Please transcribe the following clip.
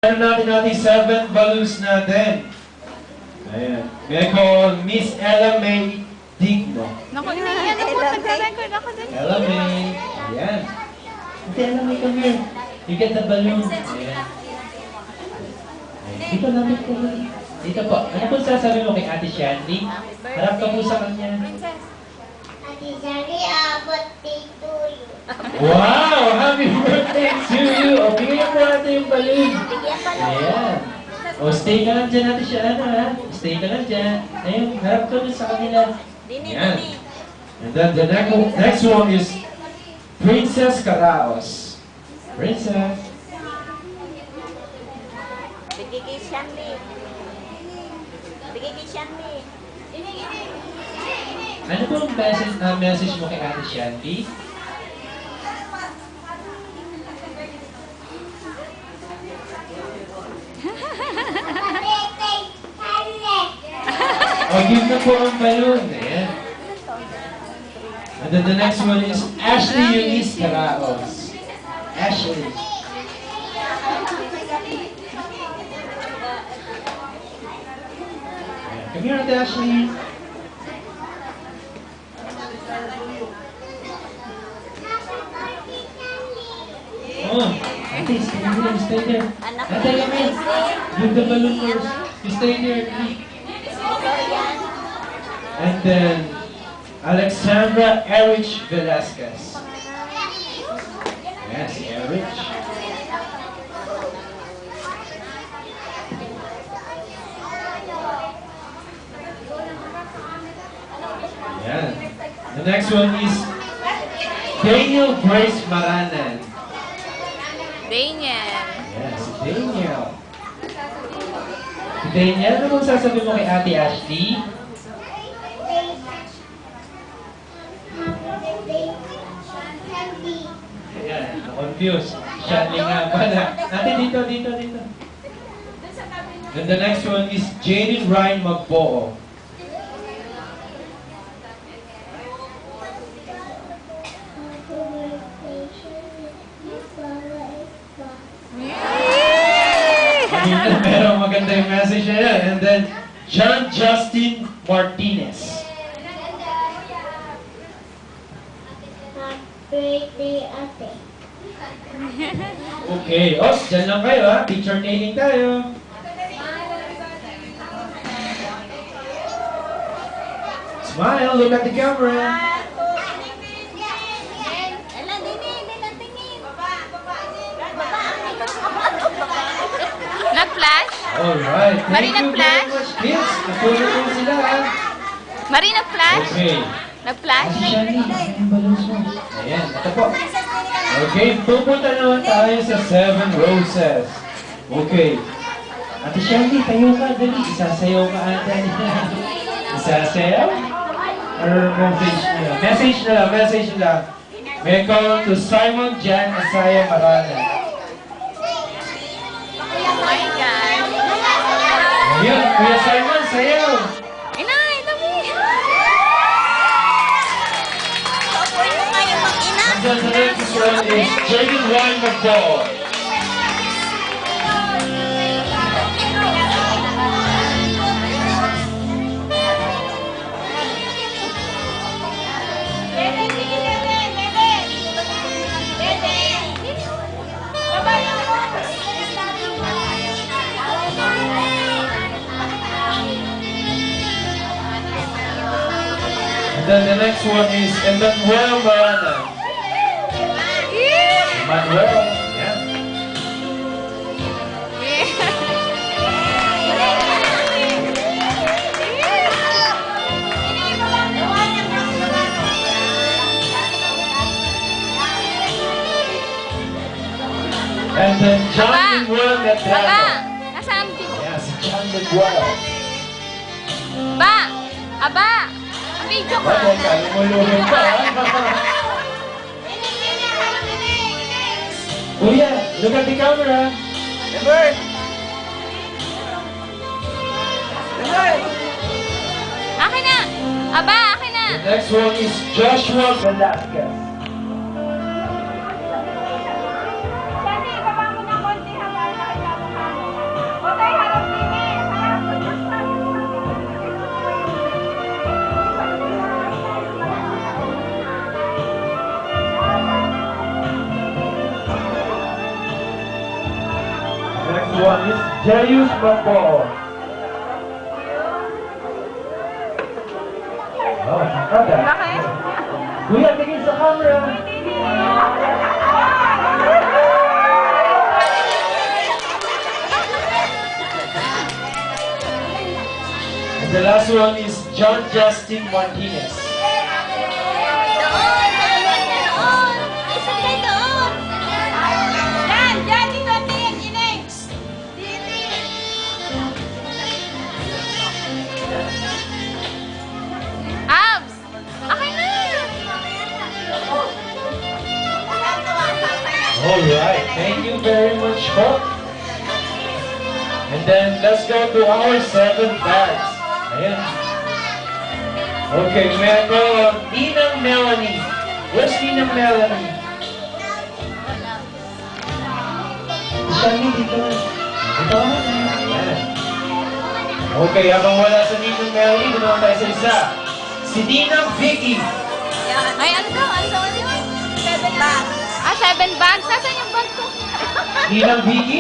Natin natin 7 balloons natin. Ayan. May call Miss Ella May Digno. Naku, yan po, nagka-record ako din. Ella May. Ayan. Ate Ella May, come here. You get the balloon. Ayan. Dito namin ko. Dito po. Ano po sasabi mo kay Ate Shandy? Harap ka po sa kanya. Ate Shandy, birthday to you. Wow! Happy birthday to you! O, bigyan po natin yung balloon. Bigyan pa lang. Ayan. O, stay ka lang dyan natin siya, ano ha? Stay ka lang dyan. Ayun, harap ka dun sa kanila. Ayan. And then the next one is Princess Karaos. Princess. Bigay kay Shandy. Bigay kay Shandy. Ano po ang message mo kay Ate Shandy? O, give na po ang balloon. Ayan. And then the next one is Ashley Eunice Karaos. Ashley. Come here, Ate Ashley. Oh, Ate, stay there. Ate, come in. Give the balloon first. You stay there, please. And then Alexandra Erich Velasquez. Yes, Erich. Yeah. The next one is Daniel Grace Maranan. Daniel. Yes, Daniel. Daniel, ano mong sasabihin mo kay Ate Ashley? Ayan, na-confused. Shanley nga pala. Ate, dito. And the next one is Jaden Ryan Magboo. Pero maganda yung message na yan. And then, John Justin Martinez. Birthday, ate. Okay. O, dyan lang kayo ha. Picture taking tayo. Smile, look at the camera. Nag-flash? Alright. Marie, Thank you very nag-flash? much, kids. Napuno po sila ha. Marie, nag-flash? Okay. Nag-flash? Ate Shani, yung balloons mo. Ayan, ito po. Okay, pupunta naman tayo sa 7 roses. Okay. Ate Shani, tayo ka, dali. Isasayaw ka ata niya. Isasayaw? Or message nila? Message nila. May call to Simon Jan Asaya Marana. Oh my God. Ayun, Kuya Simon, sayaw! Inay, dami. Pwede mo kayo mag-ina? And then the next one is Jaden Ryan McDowell. And then the next one is Emmanuel Marana. Emmanuel, yeah. And then John Miguel Aba, Medrano. nasaan dito? Yes, John Miguel. Ba, aba, ang video ko. Bakit ka? Lumuluhin pa. Kuya, look at the camera. Edward! Akin na. Aba, akin na. The next one is Joshua Velasquez. Next one is Jayus Mapo. Oh, kada. Bakit? Kuya, tingin sa camera. And the last one is John Justin Martinez. Doon! Doon! Isa kayo doon! Yan! Yan! Dito! Tingin! Ineng! Abs! Akin na! Alright, thank you very much, Hope. And then, let's go to our 7 bags. Ayan. Okay, meron Ninang Melanie. Where's Ninang Melanie? Shani, dito. Dito. Ayan. Okay, habang wala sa Ninang Melanie, ganoon tayo sa isa. Si Ninang Vicky. Ay, ano daw? Ano daw? 7 bags. Ah, 7 bags? Nasaan yung bag ko? Ninang Vicky?